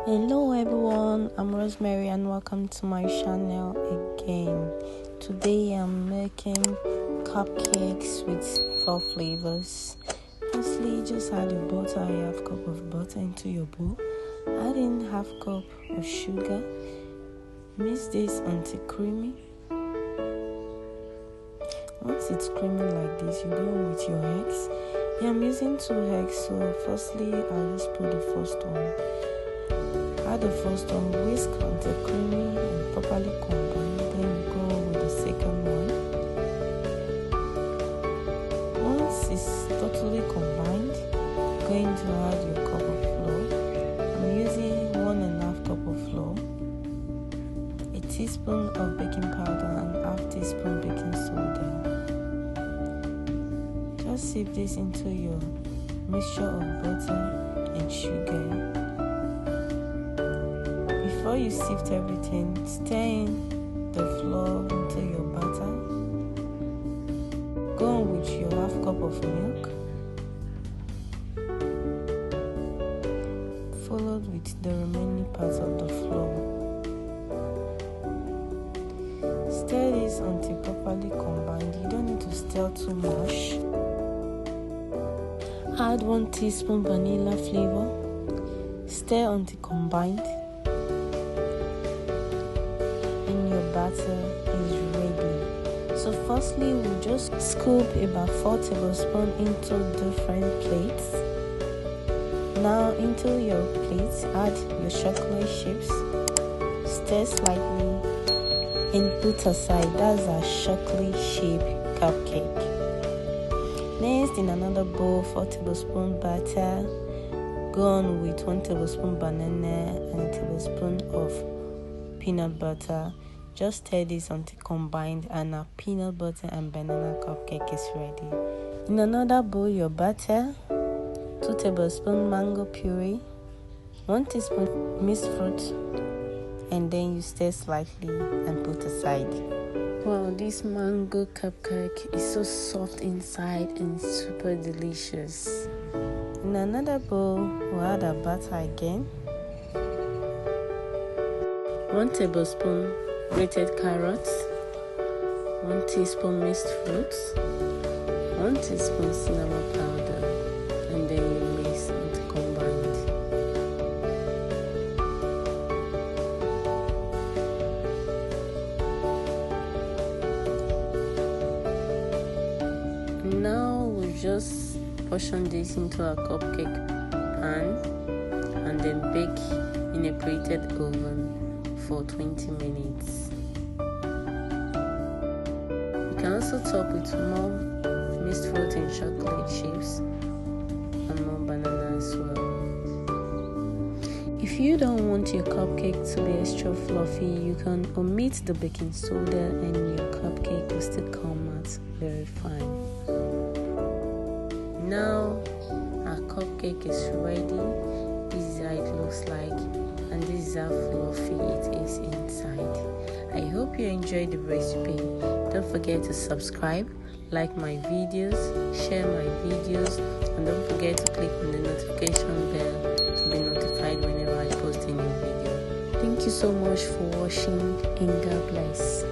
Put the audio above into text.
Hello everyone, I'm Rosemary and welcome to my channel again. Today I'm making cupcakes with 4 flavors. Firstly, just add your butter, a half cup of butter into your bowl. Add in half cup of sugar. Mix this until creamy. Once it's creamy like this, you go with your eggs. Yeah, I'm using 2 eggs, so firstly I'll just put the first one. Add the first one, whisk until creamy and properly combined. Then you go with the second one. Once it's totally combined, you're going to add your cup of flour. I'm using 1.5 cup of flour, a teaspoon of baking powder and half teaspoon baking soda. Just sieve this into your mixture of butter and sugar. Before you sift everything, stir in the flour into your batter. Go on with your half cup of milk, followed with the remaining parts of the flour. Stir this until properly combined. You don't need to stir too much. Add 1 teaspoon vanilla flavor. Stir until combined. Batter is ready. So firstly, we'll just scoop about 4 tablespoons into different plates. Now into your plates, add your chocolate chips. Stir slightly and put aside. That's a chocolate chip cupcake. Next, in another bowl, 4 tablespoons butter. Go on with 1 tablespoon banana and a tablespoon of peanut butter. Just stir this until combined and our peanut butter and banana cupcake is ready. In another bowl, your butter, 2 tablespoons mango puree, 1 teaspoon mixed fruit, and then you stir slightly and put aside. Wow, this mango cupcake is so soft inside and super delicious. In another bowl, we'll add our butter again, 1 tablespoon grated carrots, 1 teaspoon mixed fruits, 1 teaspoon cinnamon powder, and then you mix it combined. Now we just portion this into a cupcake pan and then bake in a preheated oven for 20 minutes. You can also top with more mixed fruit and chocolate chips and more banana as well. If you don't want your cupcake to be extra fluffy, you can omit the baking soda and your cupcake will still come out very fine. Now our cupcake is ready. This is how it looks like, and this is how fluffy it is inside. I hope you enjoyed the recipe. Don't forget to subscribe, like my videos, share my videos, and don't forget to click on the notification bell to be notified whenever I post a new video. Thank you so much for watching, and God bless.